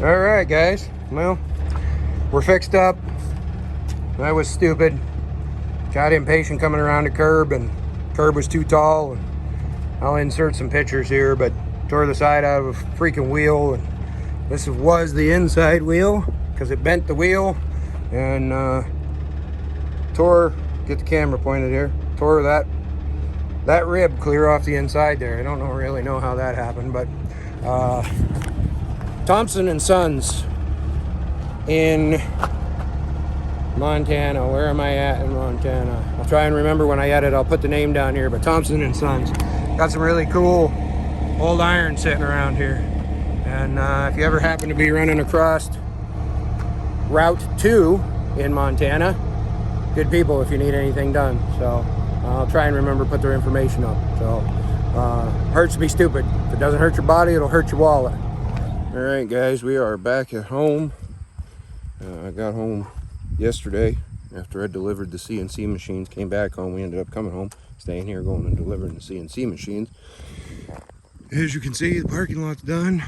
All right, guys. Well, we're fixed up. I was stupid. Got impatient coming around the curb, and curb was too tall. And I'll insert some pictures here, but tore the side out of a freaking wheel. And this was the inside wheel because it bent the wheel and tore. Get the camera pointed here. Tore that rib clear off the inside there. I don't really know how that happened, but Thompson and Sons in Montana. Where am I at in Montana? I'll try and remember when I edit. I'll put the name down here, but Thompson and Sons got some really cool old iron sitting around here. And if you ever happen to be running across Route 2 in Montana, good people if you need anything done. So I'll try and remember to put their information up. So hurts to be stupid. If it doesn't hurt your body, it'll hurt your wallet. All right, guys, we are back at home. I got home yesterday after I delivered the CNC machines. Came back home. We ended up coming home, staying here, going and delivering the CNC machines. As you can see, the parking lot's done.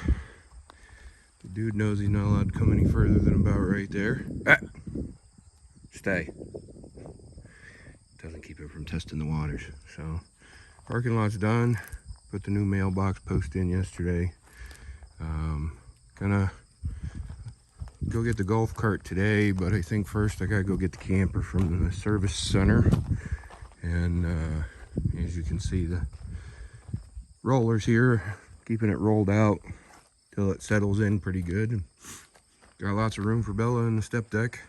The dude knows he's not allowed to come any further than about right there. Stay. Doesn't keep it from testing the waters. So, parking lot's done. Put the new mailbox post in yesterday. Gonna go get the golf cart today, but I think first I gotta go get the camper from the service center. And as you can see, the rollers here, keeping it rolled out till it settles in pretty good. Got lots of room for Bella in the step deck.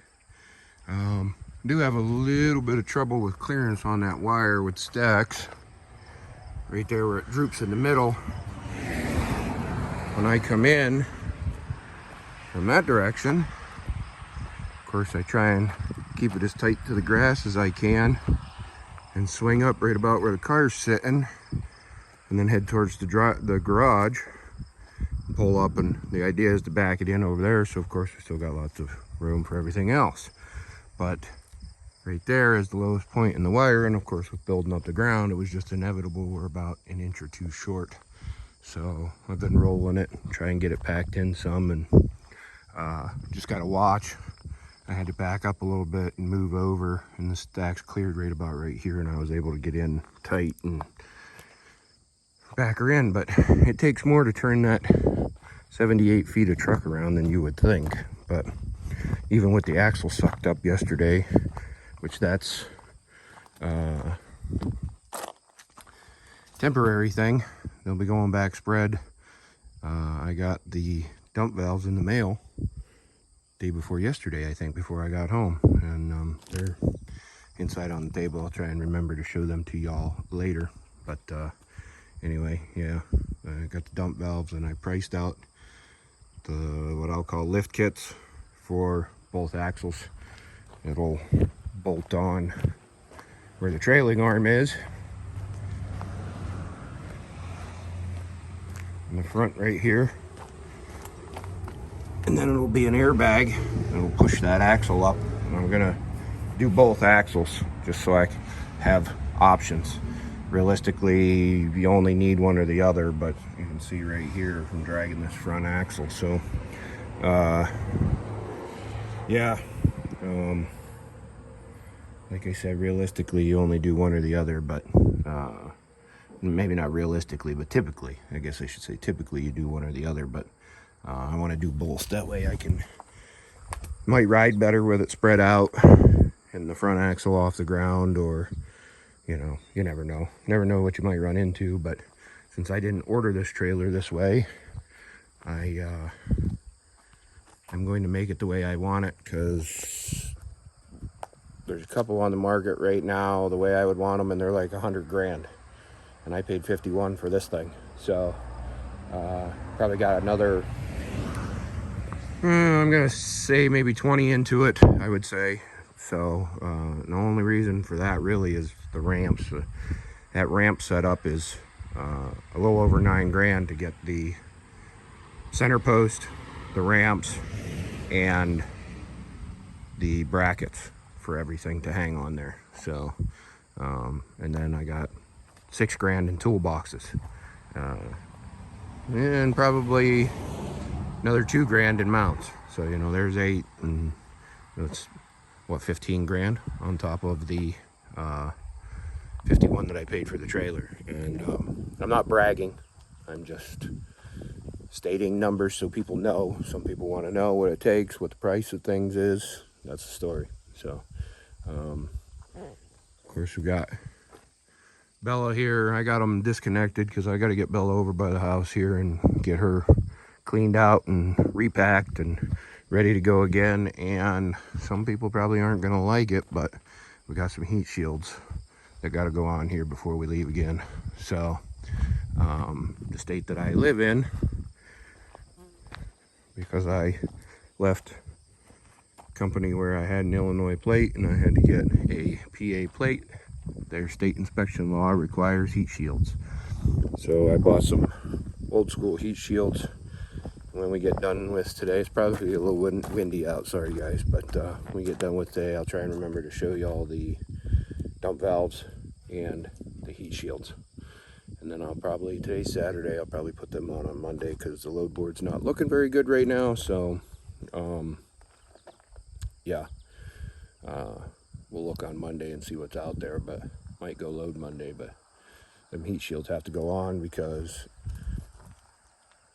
Do have a little bit of trouble with clearance on that wire with stacks. Right there where it droops in the middle. When I come in from that direction, of course I try and keep it as tight to the grass as I can and swing up right about where the car's sitting and then head towards the garage, pull up, and the idea is to back it in over there, so of course we still got lots of room for everything else. But right there is the lowest point in the wire, and of course with building up the ground it was just inevitable we're about an inch or two short. So I've been rolling it, try and get it packed in some, and just got to watch. I had to back up a little bit and move over, and the stack's cleared right about right here, and I was able to get in tight and back her in. But it takes more to turn that 78 feet of truck around than you would think. But even with the axle sucked up yesterday, which that's temporary thing, they'll be going back spread. I got the dump valves in the mail day before yesterday, I think, before I got home, and they're inside on the table. I'll try and remember to show them to y'all later. But anyway, yeah, I got the dump valves, and I priced out the what I'll call lift kits for both axles. It'll bolt on where the trailing arm is in the front right here, and then it'll be an airbag and it'll push that axle up. And I'm gonna do both axles just so I have options. Realistically, you only need one or the other, but you can see right here from dragging this front axle. So yeah, like I said, realistically you only do one or the other, but maybe not realistically, but typically, I guess I should say typically you do one or the other. But I want to do both. That way I might ride better with it spread out and the front axle off the ground, or you know, you never know what you might run into. But since I didn't order this trailer this way, I'm going to make it the way I want it, because there's a couple on the market right now the way I would want them, and they're like 100 grand, and I paid 51 for this thing. So probably got another, I'm gonna say maybe 20 into it, I would say. So the only reason for that really is the ramps. That ramp setup is a little over 9 grand to get the center post, the ramps, and the brackets for everything to hang on there. So and then I got 6 grand in toolboxes, and probably another 2 grand in mounts. So, you know, there's 8, and it's what, 15 grand on top of the 51 that I paid for the trailer. And I'm not bragging, I'm just stating numbers so people know. Some people want to know what it takes, what the price of things is. That's the story. So of course we got Bella here. I got them disconnected because I got to get Bella over by the house here and get her cleaned out and repacked and ready to go again. And some people probably aren't going to like it, but we got some heat shields that got to go on here before we leave again. So the state that I live in, because I left company where I had an Illinois plate and I had to get a PA plate, their state inspection law requires heat shields. So I bought some old school heat shields. When we get done with today, it's probably a little windy out, sorry guys, but when we get done with today, I'll try and remember to show you all the dump valves and the heat shields. And then I'll probably, today's Saturday, I'll probably put them on Monday because the load board's not looking very good right now. So yeah, we'll look on Monday and see what's out there, but might go load Monday. But them heat shields have to go on because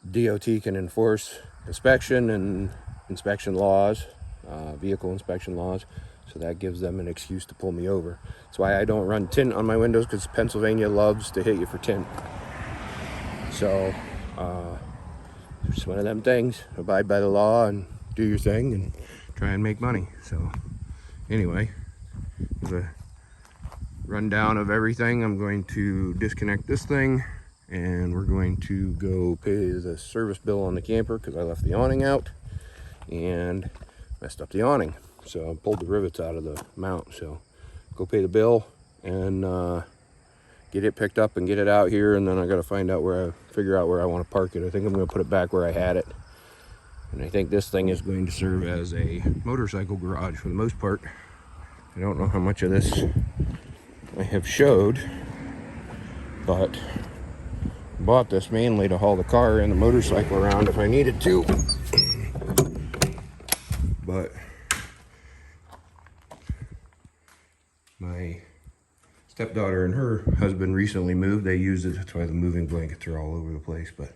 DOT can enforce inspection and inspection laws, vehicle inspection laws. So that gives them an excuse to pull me over. That's why I don't run tint on my windows, because Pennsylvania loves to hit you for tint. So it's one of them things. Abide by the law and do your thing and try and make money. So anyway, there's a rundown of everything. I'm going to disconnect this thing and we're going to go pay the service bill on the camper because I left the awning out and messed up the awning. So I pulled the rivets out of the mount. So go pay the bill and get it picked up and get it out here. And then I got to figure out where I want to park it. I think I'm going to put it back where I had it. And I think this thing is going to serve as a motorcycle garage for the most part. I don't know how much of this I have showed, but I bought this mainly to haul the car and the motorcycle around if I needed to. But my stepdaughter and her husband recently moved. They use it. That's why the moving blankets are all over the place, but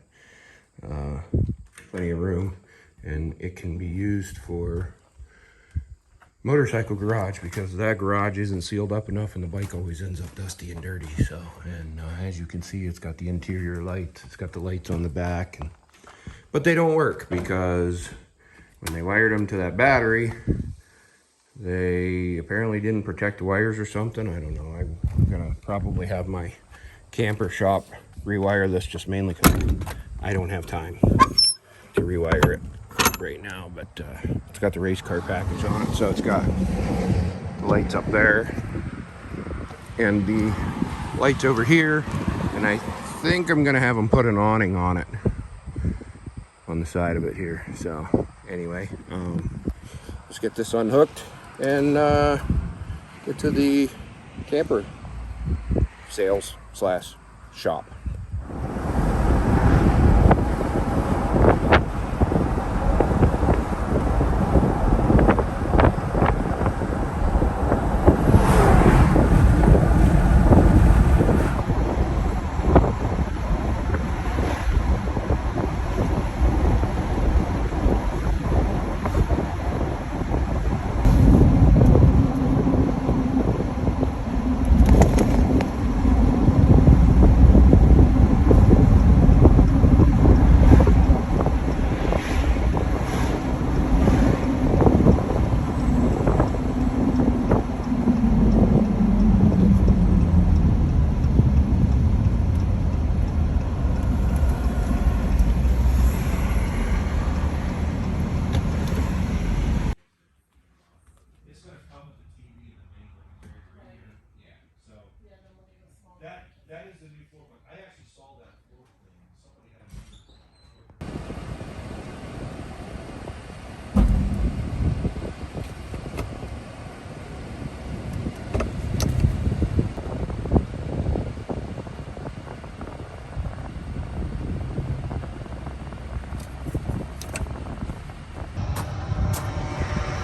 plenty of room. And it can be used for motorcycle garage because that garage isn't sealed up enough and the bike always ends up dusty and dirty. So, and as you can see, it's got the interior light. It's got the lights on the back, but they don't work because when they wired them to that battery, they apparently didn't protect the wires or something. I don't know. I'm gonna probably have my camper shop rewire this, just mainly because I don't have time to rewire it right now. But it's got the race car package on it, so it's got the lights up there and the lights over here. And I think I'm gonna have them put an awning on it on the side of it here. So anyway, let's get this unhooked and get to the camper sales / shop.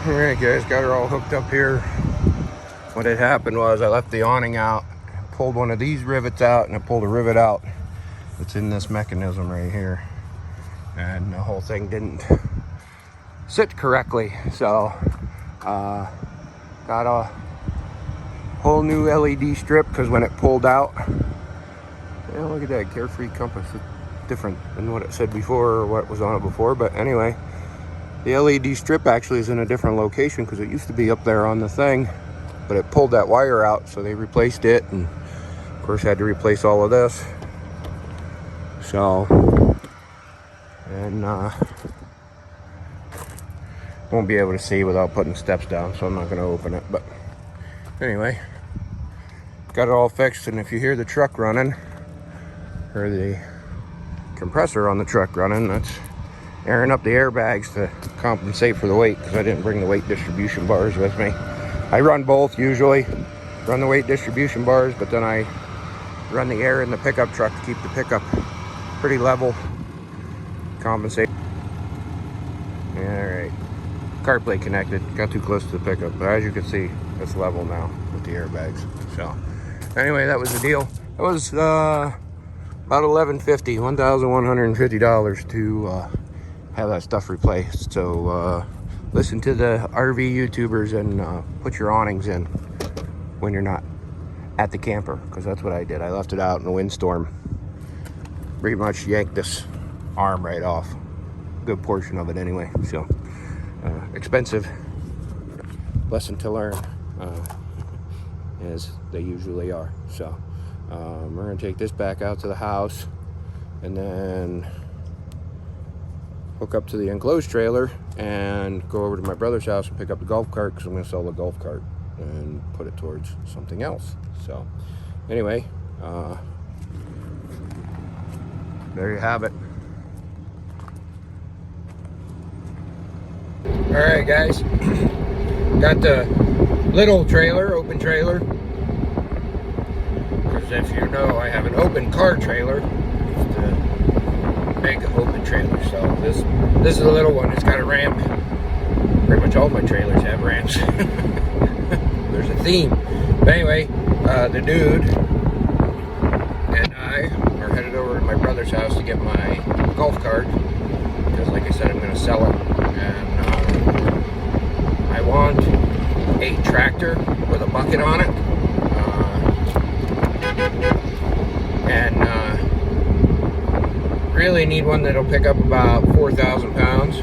All right, guys, got her all hooked up here. What had happened was I left the awning out, pulled one of these rivets out, and I pulled a rivet out. It's in this mechanism right here, and the whole thing didn't sit correctly. So got a whole new LED strip, because when it pulled out, yeah, look at that Carefree compass. It's different than what it said before or what was on it before. But anyway, the LED strip actually is in a different location, because it used to be up there on the thing, but it pulled that wire out, so they replaced it, and of course had to replace all of this. So, and won't be able to see without putting steps down, so I'm not going to open it. But anyway, got it all fixed, and if you hear the truck running, or the compressor on the truck running, that's airing up the airbags to compensate for the weight, because I didn't bring the weight distribution bars with me. I run both usually, run the weight distribution bars, but then I run the air in the pickup truck to keep the pickup pretty level, compensate. All right, CarPlay connected, got too close to the pickup, but as you can see, it's level now with the airbags. So anyway, that was the deal. It was about $1,150 to have that stuff replaced. So listen to the RV YouTubers and put your awnings in when you're not at the camper, because that's what I did. I left it out in a windstorm. Pretty much yanked this arm right off. Good portion of it anyway. So expensive lesson to learn, as they usually are. So we're gonna take this back out to the house and then hook up to the enclosed trailer and go over to my brother's house and pick up the golf cart, because I'm going to sell the golf cart and put it towards something else. So anyway, there you have it. All right, guys, got the little trailer, open trailer, because if you know, I have an open car trailer. It's the big open trailer. So this is a little one. It's got a ramp. Pretty much all my trailers have ramps. There's a theme. But anyway, the dude and I are headed over to my brother's house to get my golf cart, because like I said, I'm going to sell it, and I want a tractor with a bucket on it, and really need one that'll pick up about 4,000 pounds.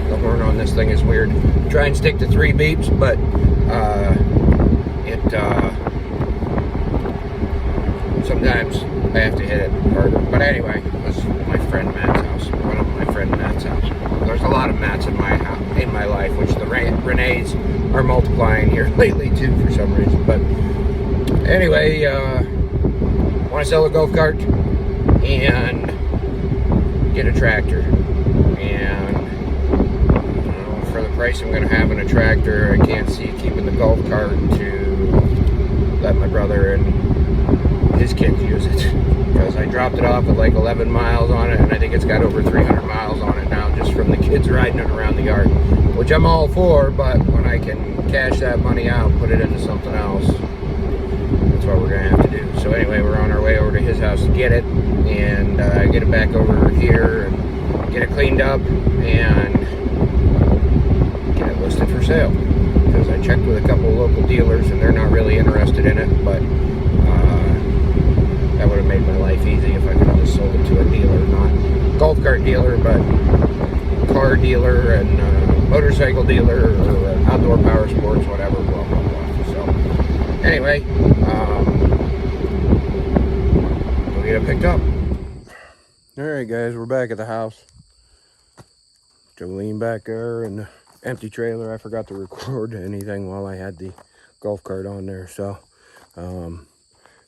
The horn on this thing is weird. Try and stick to 3 beeps, but sometimes I have to hit it harder. But anyway, this is my friend Matt's house. One of my friend Matt's house. There's a lot of Matts in my house, in my life, which the Renees are multiplying here lately too for some reason. But anyway, want to sell a golf cart and get a tractor. And for the price I'm going to have in a tractor, I can't see keeping the golf cart to let my brother and his kids use it, because I dropped it off at like 11 miles on it, and I think it's got over 300 miles on it now, just from the kids riding it around the yard, which I'm all for. But when I can cash that money out and put it into something else, that's what we're gonna have to do. So anyway, we're on our way over to his house to get it, and get it back over here and get it cleaned up and get it listed for sale, because I checked with a couple of local dealers and they're not really interested in it. But that would have made my life easy if I could have just sold it to a dealer, not golf cart dealer, but car dealer and motorcycle dealer, or outdoor power sports, whatever, blah, blah, blah. So anyway, we'll get it picked up. All right, guys, we're back at the house. Jolene back there in the empty trailer. I forgot to record anything while I had the golf cart on there. So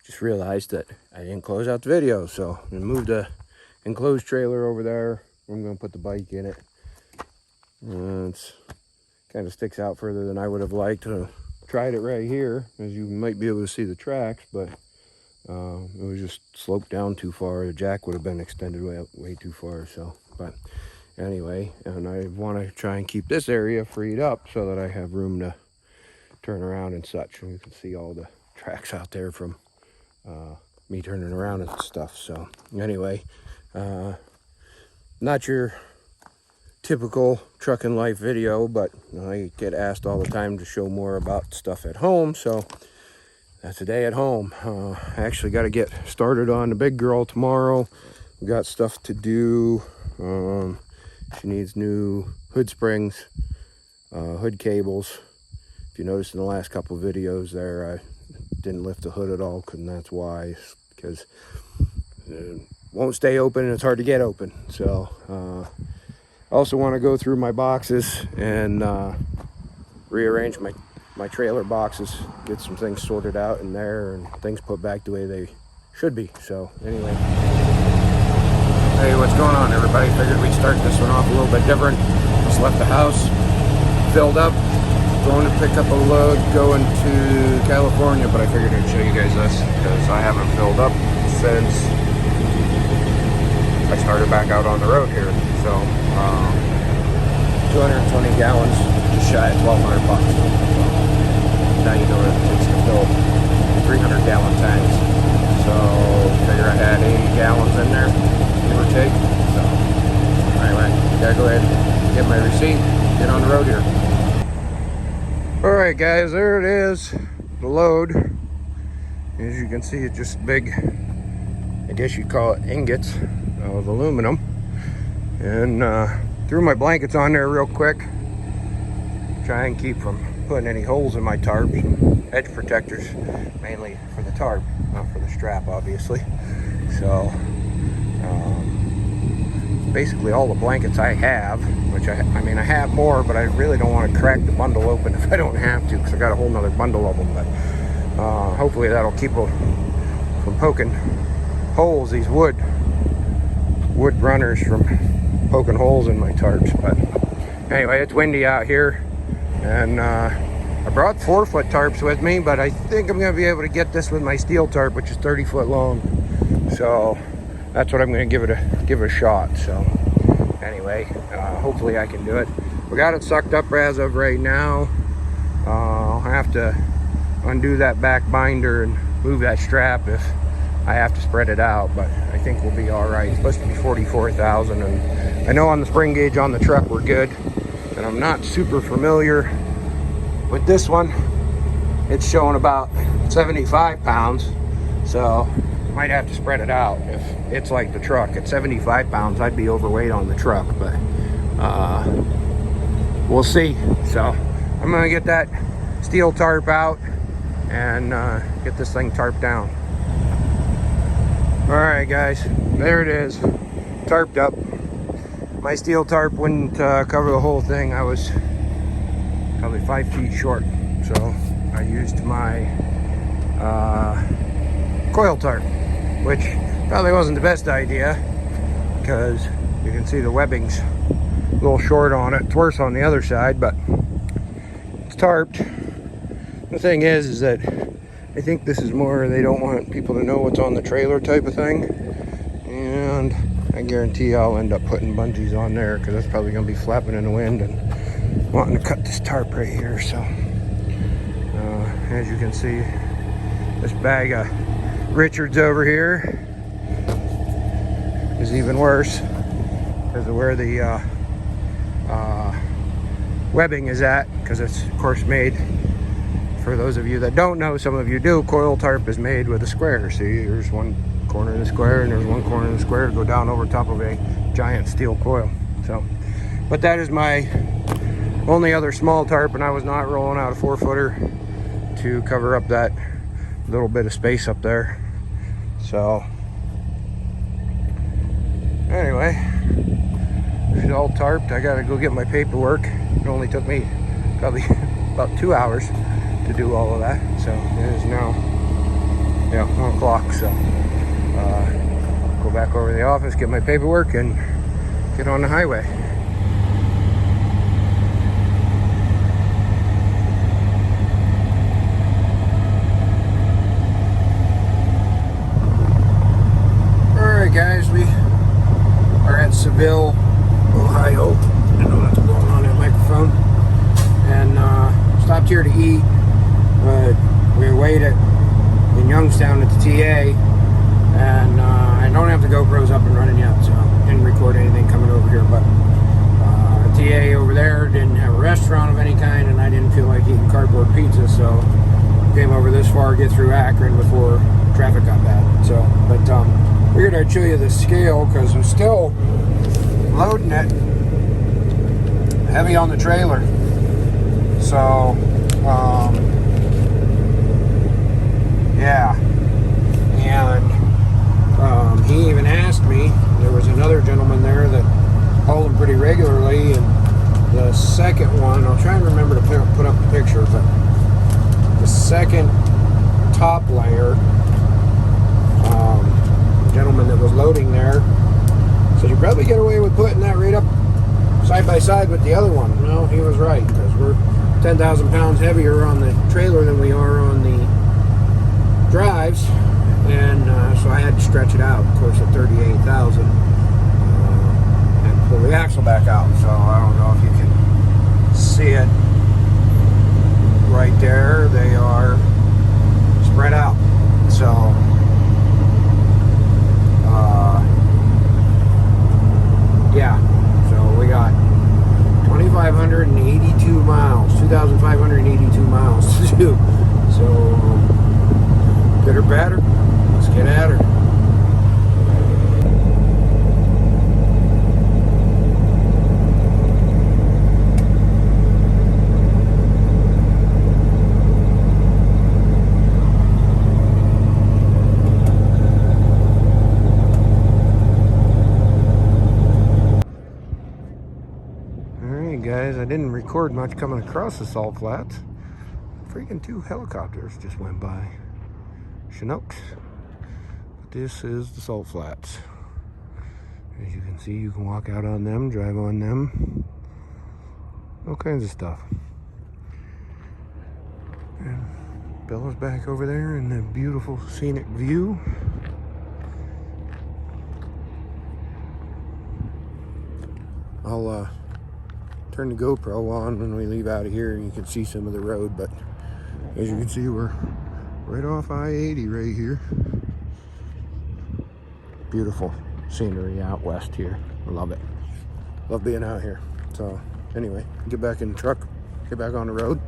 just realized that I didn't close out the video. So I moved the enclosed trailer over there. I'm going to put the bike in it. It's kind of sticks out further than I would have liked. Tried it right here, as you might be able to see the tracks, but It was just sloped down too far. The jack would have been extended way too far. So, but anyway, and I want to try and keep this area freed up so that I have room to turn around and such. And you can see all the tracks out there from me turning around and stuff. So anyway, not your typical trucking life video, but I get asked all the time to show more about stuff at home. So that's a day at home. I actually got to get started on the big girl tomorrow. We got stuff to do. She needs new hood springs, hood cables. If you noticed in the last couple of videos there, I didn't lift the hood at all, and that's why, because it won't stay open and it's hard to get open. So I also want to go through my boxes and rearrange my trailer boxes, get some things sorted out in there and things put back the way they should be. So anyway, hey, what's going on, everybody? Figured we'd start this one off a little bit different. Just left the house, filled up, going to pick up a load going to California, but I figured I'd show you guys this because I haven't filled up since I started back out on the road here. So 220 gallons, just shy of $1,200. Now you know what it takes to fill 300 gallon tanks. So figure I had 80 gallons in there, give or take. So anyway, gotta go ahead and get my receipt, get on the road here. Alright guys, there it is, the load. As you can see, it's just big, I guess you'd call it ingots of aluminum. And threw my blankets on there real quick, try and keep from putting any holes in my tarps, edge protectors, mainly for the tarp, not for the strap obviously. So basically all the blankets I have, which I mean I have more, but I really don't want to crack the bundle open if I don't have to, because I got a whole nother bundle of them. But hopefully that'll keep them from poking holes, these wood runners from poking holes in my tarps. But anyway, it's windy out here, and I brought 4-foot tarps with me, but I think I'm going to be able to get this with my steel tarp, which is 30 foot long. So that's what I'm going to give it a shot. So anyway, hopefully I can do it. We got it sucked up as of right now. I'll have to undo that back binder and move that strap if I have to spread it out, but I think we'll be all right. It's supposed to be 44,000, and I know on the spring gauge on the truck we're good, and I'm not super familiar with this one. It's showing about 75 pounds, so might have to spread it out. If it's like the truck at 75 pounds, I'd be overweight on the truck, but we'll see. So I'm gonna get that steel tarp out and get this thing tarped down. All right guys, there it is, tarped up. My steel tarp wouldn't cover the whole thing. I was probably 5 feet short, so I used my coil tarp, which probably wasn't the best idea because you can see the webbing's a little short on it. It's worse on the other side, but it's tarped. The thing is that I think this is more, they don't want people to know what's on the trailer type of thing, and I guarantee I'll end up putting bungees on there because that's probably going to be flapping in the wind and wanting to cut this tarp right here. So as you can see, this bag of Richards over here is even worse because of where the webbing is at, because it's of course made, for those of you that don't know, some of you do, coil tarp is made with a square. See, there's one corner of the square and there's one corner of the square to go down over top of a giant steel coil. So, but that is my only other small tarp, and I was not rolling out a 4-footer to cover up that little bit of space up there. So anyway, it's all tarped. I gotta go get my paperwork. It only took me probably about 2 hours to do all of that. So it is now 1 o'clock. So go back over to the office, get my paperwork, and get on the highway. Alright guys, we are at Seville, Ohio. I don't know what's going on that microphone. And stopped here to eat, but we waited in Youngstown at the TA, and I don't have the GoPros up and running yet, so I didn't record anything coming over here. But the TA over there didn't have a restaurant of any kind, and I didn't feel like eating cardboard pizza, so came over this far to get through Akron before traffic got bad. So, but figured I'd show you the scale because I'm still loading it heavy on the trailer. So, yeah, and he even asked me. There was another gentleman there that hauled him pretty regularly, and the second one, I'll try and remember to put up the picture, but the second top layer, the gentleman that was loading there said you probably get away with putting that right up side by side with the other one. Well, he was right, because we're 10,000 pounds heavier on the trailer than we are on the drives, and so I had to stretch it out, of course, at 38,000, and pull the axle back out. So I don't know if you can see it right there. They are spread out. So yeah, so we got 2,582 miles, 2,582 miles to do. So good or better, let's get at her. Guys, I didn't record much coming across the salt flats. Freaking 2 helicopters just went by. Chinooks. But this is the salt flats. As you can see, you can walk out on them, drive on them, all kinds of stuff. And Bella's back over there in the beautiful scenic view. I'll turn the GoPro on when we leave out of here and you can see some of the road, but as you can see, we're right off I-80 right here. Beautiful scenery out west here. I love it. Love being out here. So anyway, get back in the truck, get back on the road,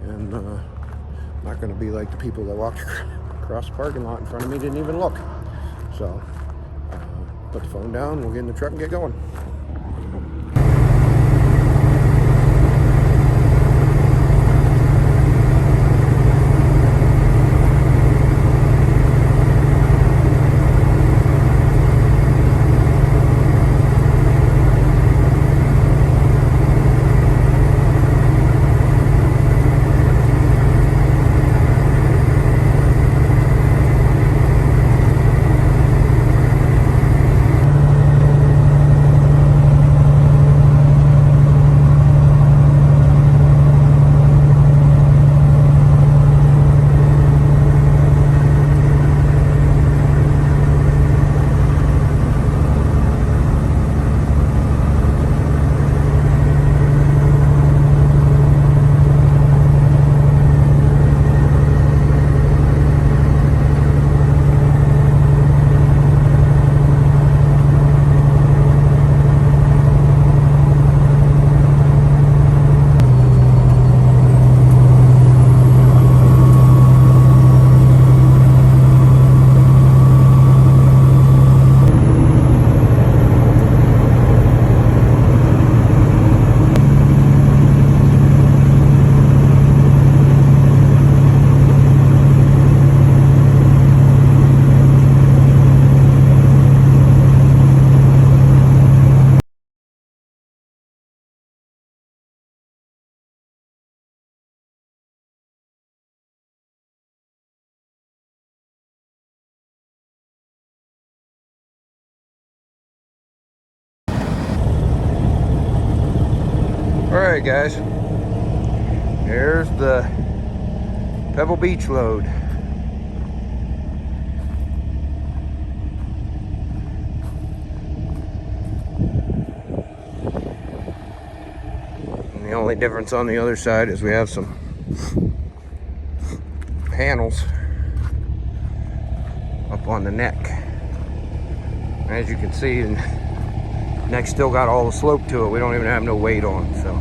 and not going to be like the people that walked across the parking lot in front of me, didn't even look. So put the phone down, we'll get in the truck and get going. Alright guys, there's the Pebble Beach load. The only difference on the other side is we have some panels up on the neck. As you can see, the neck's still got all the slope to it. We don't even have no weight on, so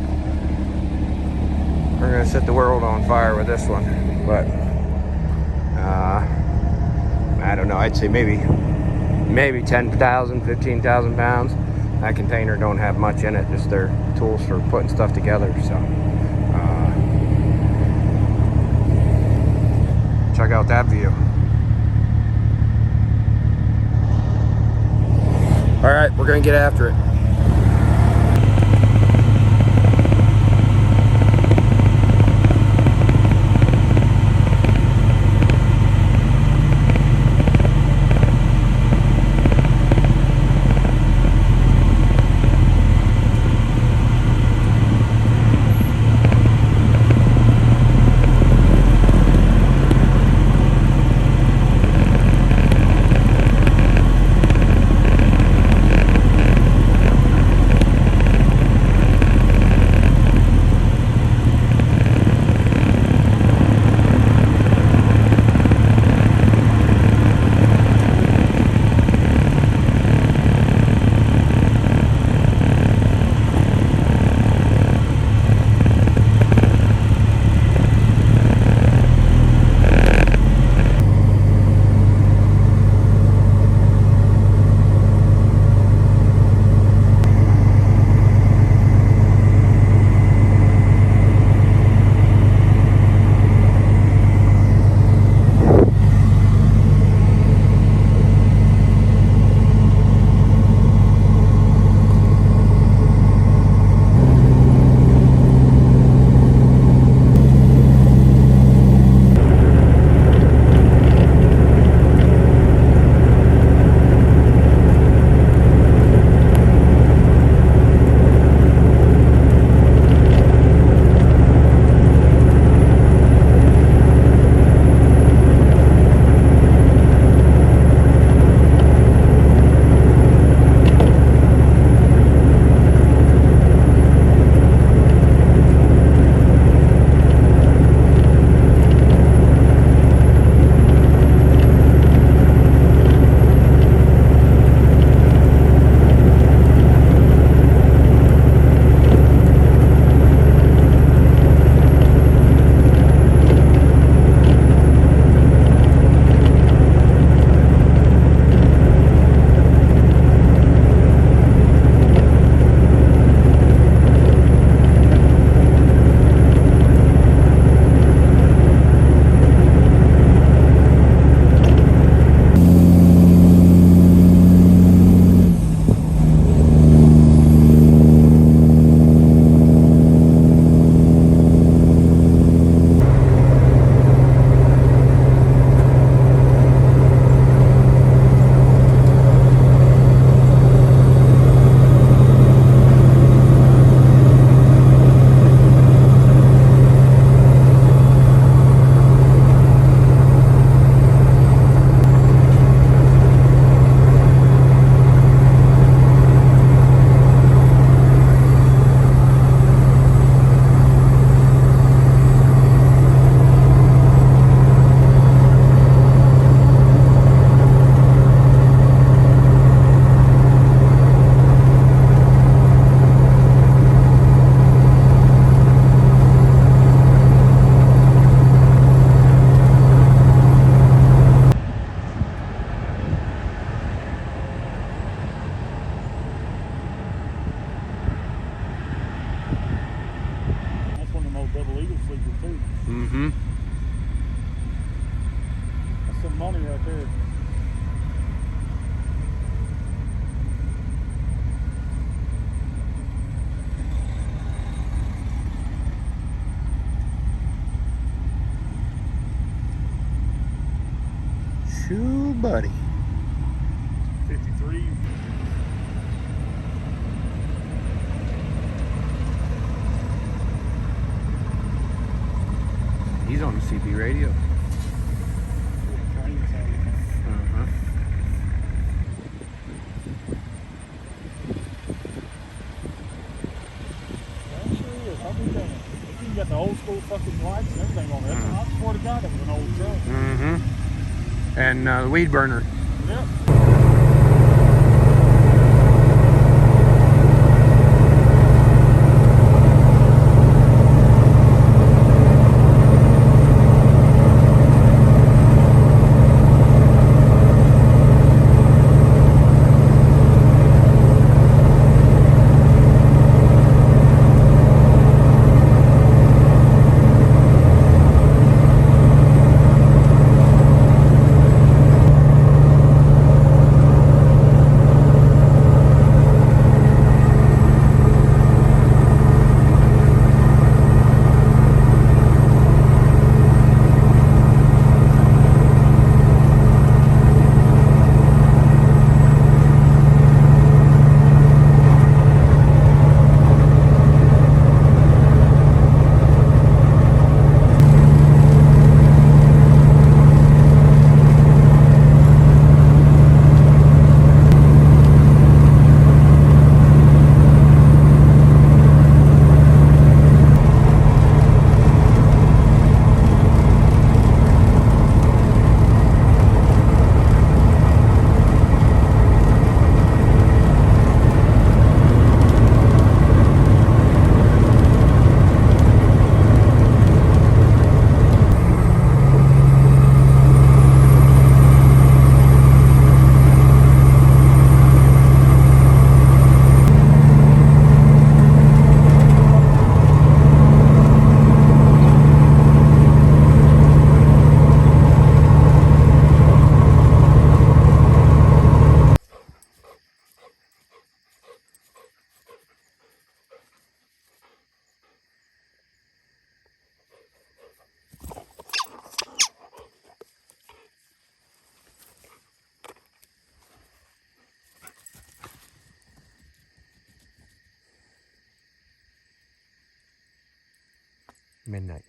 we're gonna set the world on fire with this one. But I don't know, I'd say maybe 10,000, 15,000 pounds. That container don't have much in it, just their tools for putting stuff together. So check out that view. All right, we're gonna get after it. Mm-hmm. That's some money right there. Shoo, buddy. 53. He's on the CB radio. Uh-huh. Actually, old school fucking lights and everything on it. I swear to God, it was an old truck. Mm-hmm. And the weed burner. Yep. Midnight.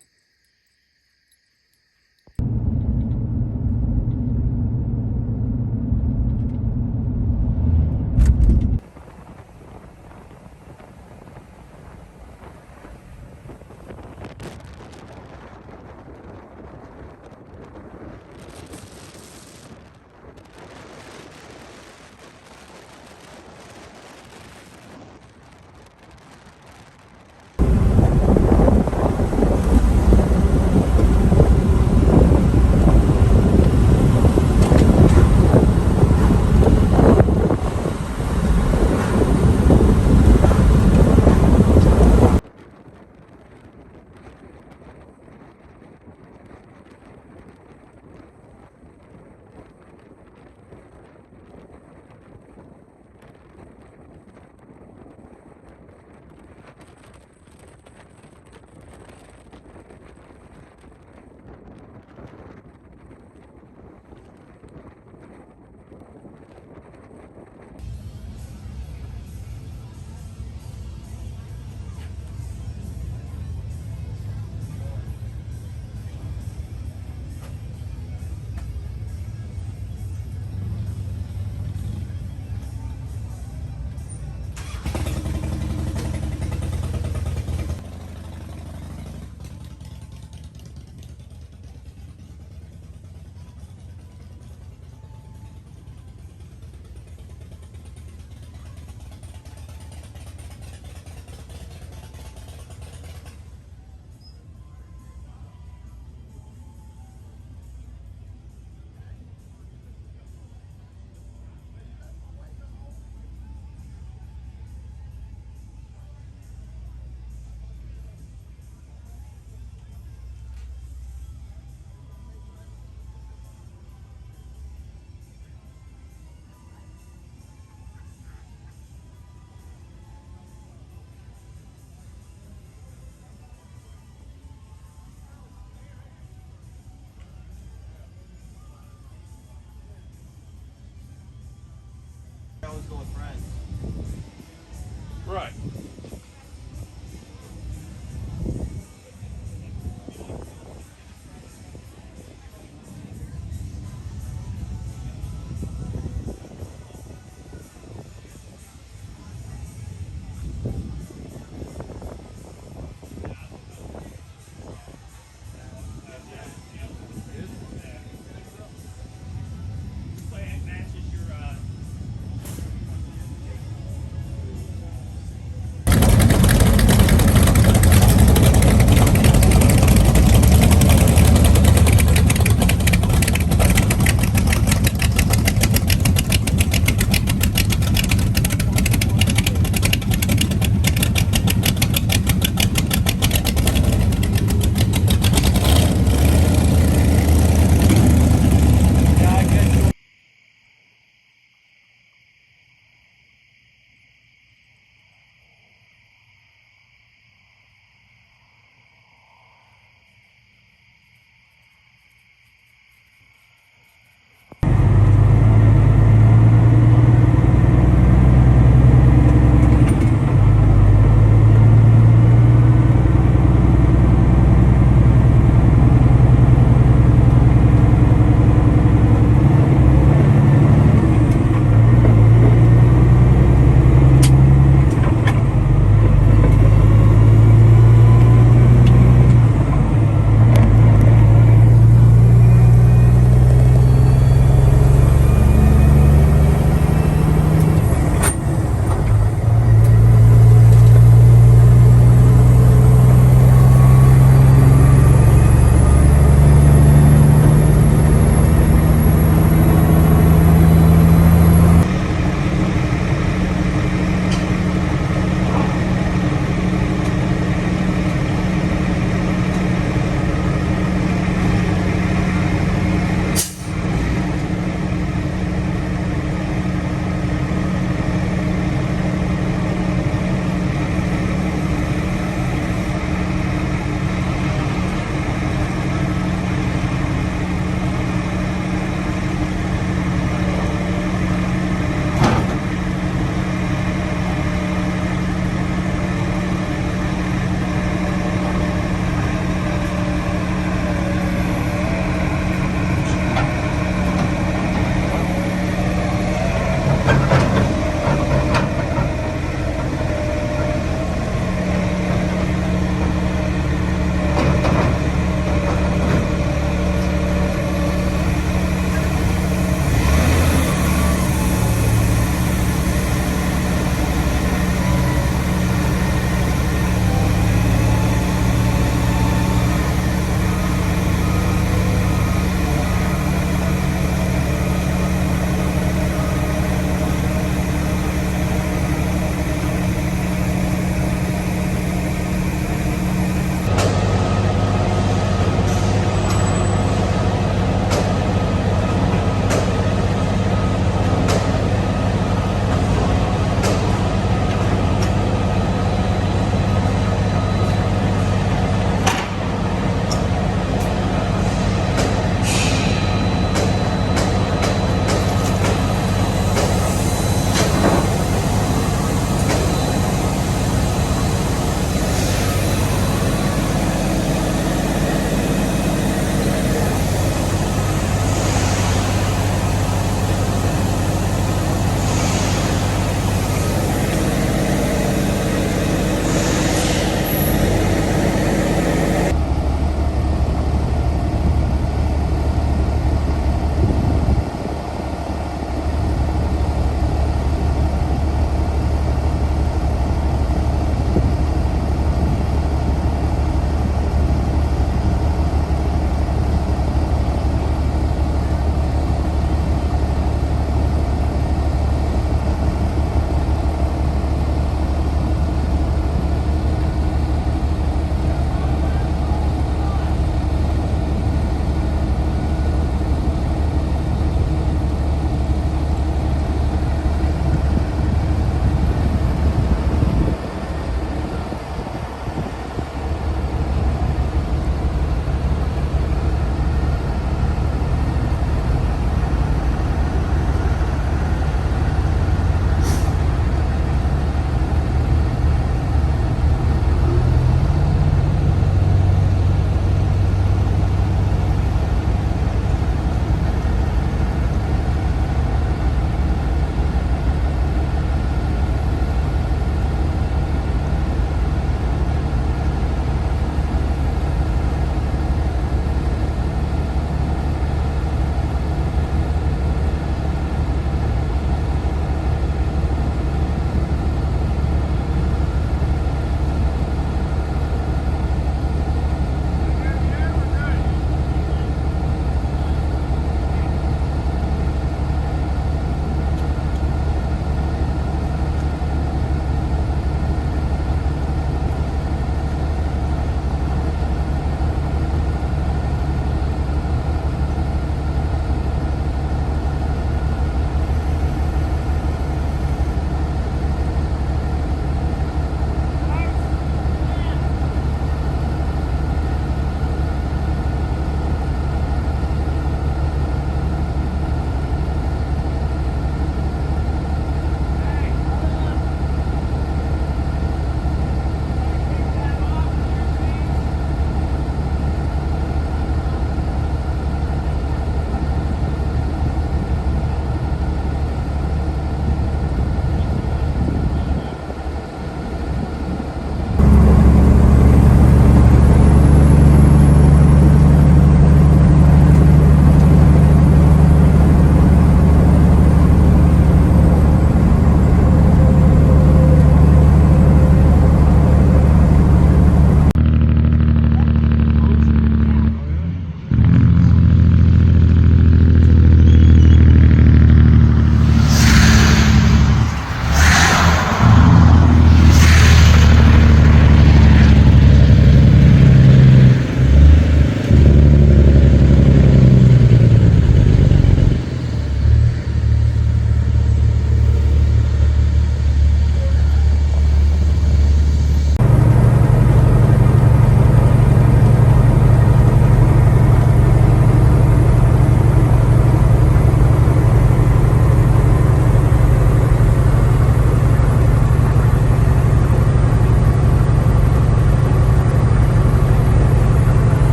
Always go with friends. Right.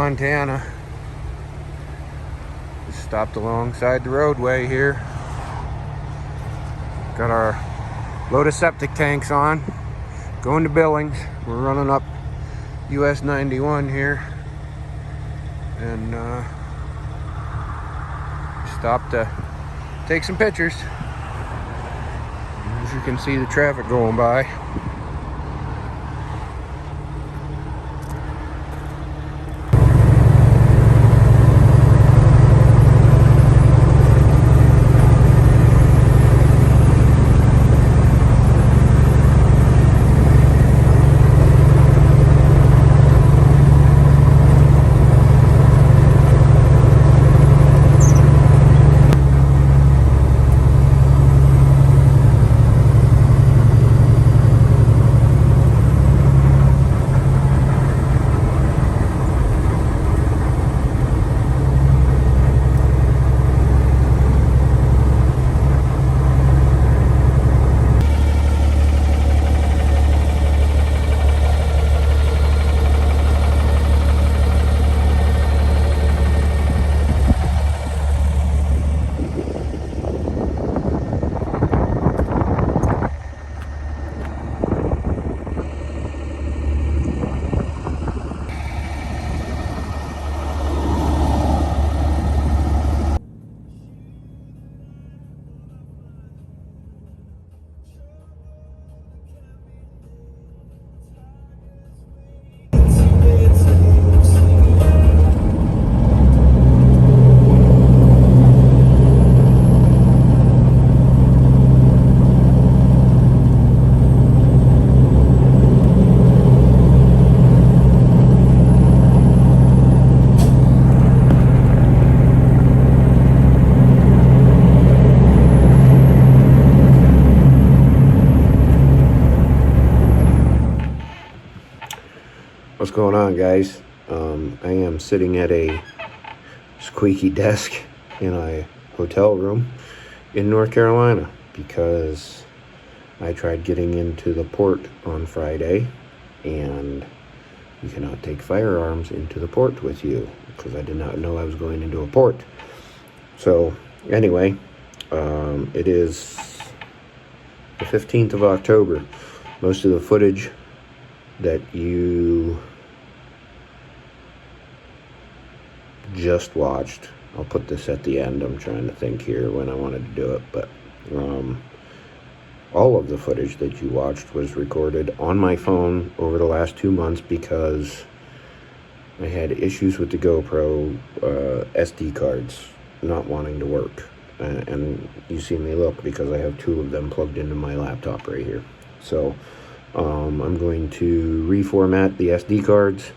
Montana. Just stopped alongside the roadway here. Got our load of septic tanks on. Going to Billings. We're running up US 91 here. And stopped to take some pictures. As you can see the traffic going by. What's going on, guys? I am sitting at a squeaky desk in a hotel room in North Carolina because I tried getting into the port on Friday, and you cannot take firearms into the port with you because I did not know I was going into a port. So anyway, it is the 15th of October. Most of the footage that you just watched, I'll put this at the end. I'm trying to think here when I wanted to do it, but all of the footage that you watched was recorded on my phone over the last 2 months because I had issues with the GoPro SD cards not wanting to work, and you see me look because I have 2 of them plugged into my laptop right here. So I'm going to reformat the SD cards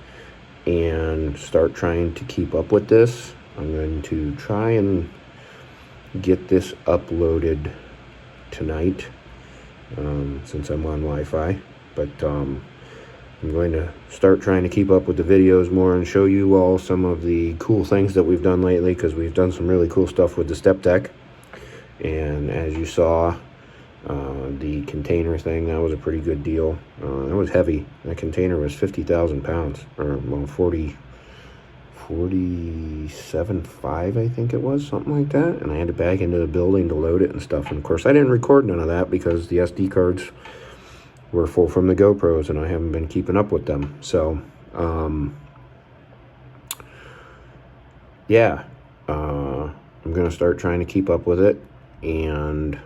and start trying to keep up with this. I'm going to try and get this uploaded tonight since I'm on Wi-Fi, but I'm going to start trying to keep up with the videos more and show you all some of the cool things that we've done lately, because we've done some really cool stuff with the step deck. And as you saw, the container thing, that was a pretty good deal. That was heavy. That container was 50,000 pounds, or well, 47.5, I think it was, something like that. And I had to back into the building to load it and stuff. And of course, I didn't record none of that because the SD cards were full from the GoPros, and I haven't been keeping up with them. So, yeah, I'm gonna start trying to keep up with it and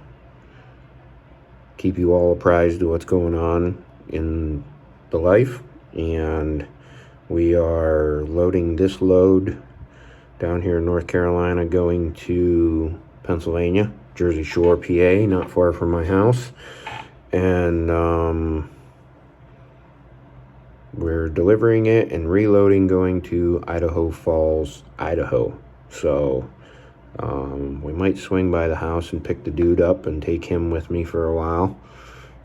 keep you all apprised of what's going on in the life. And we are loading this load down here in North Carolina, going to Pennsylvania, Jersey Shore, PA, not far from my house. And we're delivering it and reloading, going to Idaho Falls, Idaho. So we might swing by the house and pick the dude up and take him with me for a while,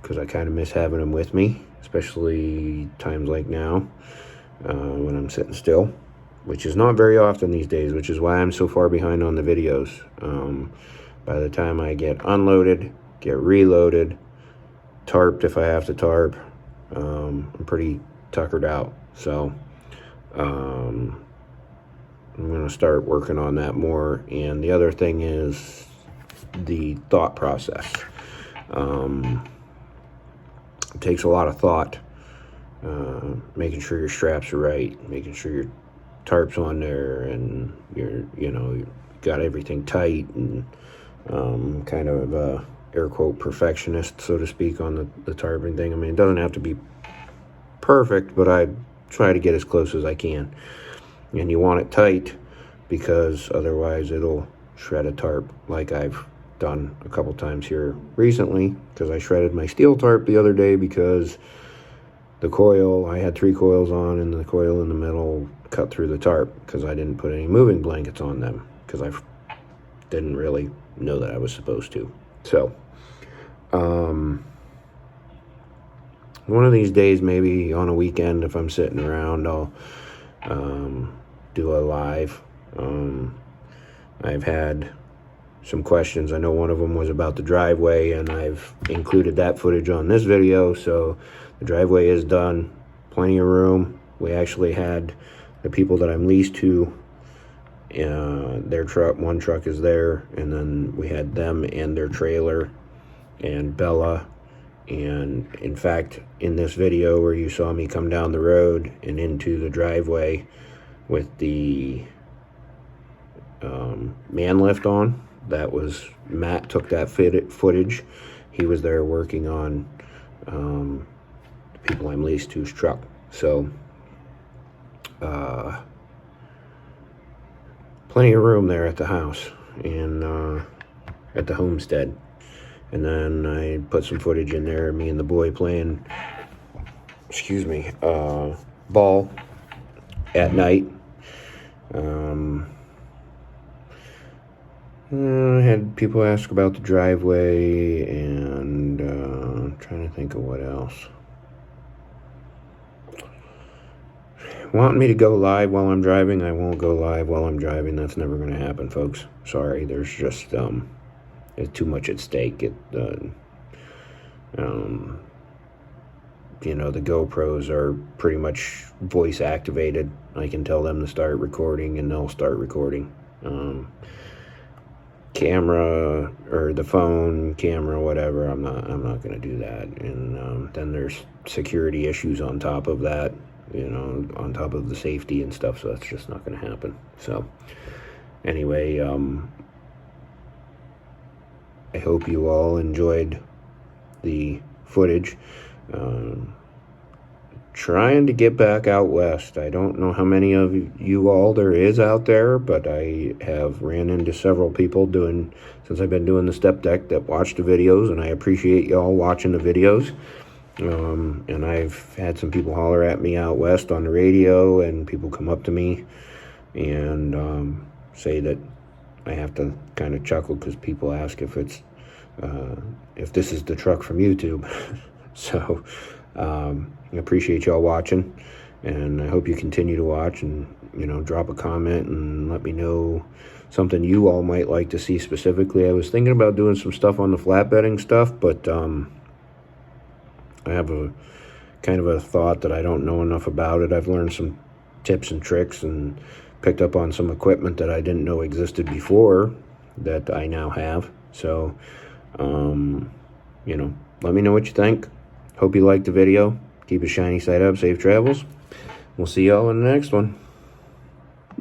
because I kind of miss having him with me, especially times like now when I'm sitting still, which is not very often these days, which is why I'm so far behind on the videos. By the time I get unloaded, get reloaded, tarped if I have to tarp, I'm pretty tuckered out. So I'm going to start working on that more. And the other thing is the thought process. It takes a lot of thought, making sure your straps are right, making sure your tarp's on there, and you got everything tight, and kind of air quote perfectionist, so to speak, on the tarping thing. I mean, it doesn't have to be perfect, but I try to get as close as I can. And you want it tight because otherwise it'll shred a tarp, like I've done a couple times here recently, because I shredded my steel tarp the other day because the coil, I had 3 coils on, and the coil in the middle cut through the tarp because I didn't put any moving blankets on them, because I didn't really know that I was supposed to. So one of these days, maybe on a weekend, if I'm sitting around, I'll do a live. I've had some questions. I know one of them was about the driveway, and I've included that footage on this video. So the driveway is done, plenty of room. We actually had the people that I'm leased to, their truck, one truck is there, and then we had them and their trailer and Bella. And in fact, in this video where you saw me come down the road and into the driveway with the man lift on, that was Matt took that footage. He was there working on the people I'm leased to's truck. So plenty of room there at the house and at the homestead. And then I put some footage in there, me and the boy playing, ball at night. I had people ask about the driveway, and I'm trying to think of what else. Wanting me to go live while I'm driving, I won't go live while I'm driving. That's never going to happen, folks. Sorry, there's just there's too much at stake. The GoPros are pretty much voice activated. I can tell them to start recording, and they'll start recording. Camera or the phone camera, whatever, I'm not going to do that. And then there's security issues on top of that, on top of the safety and stuff. So that's just not going to happen. So anyway, I hope you all enjoyed the footage. Trying to get back out west. I don't know how many of you all there is out there, but I have ran into several people since I've been doing the step deck, that watch the videos, and I appreciate y'all watching the videos. And I've had some people holler at me out west on the radio, and people come up to me and say that I have to kind of chuckle because people ask if this is the truck from YouTube. So I appreciate y'all watching, and I hope you continue to watch, and drop a comment and let me know something you all might like to see specifically. I was thinking about doing some stuff on the flatbedding stuff, but I have a kind of a thought that I don't know enough about it. I've learned some tips and tricks and picked up on some equipment that I didn't know existed before that I now have. So let me know what you think. Hope you liked the video. Keep a shiny side up. Safe travels. We'll see y'all in the next one.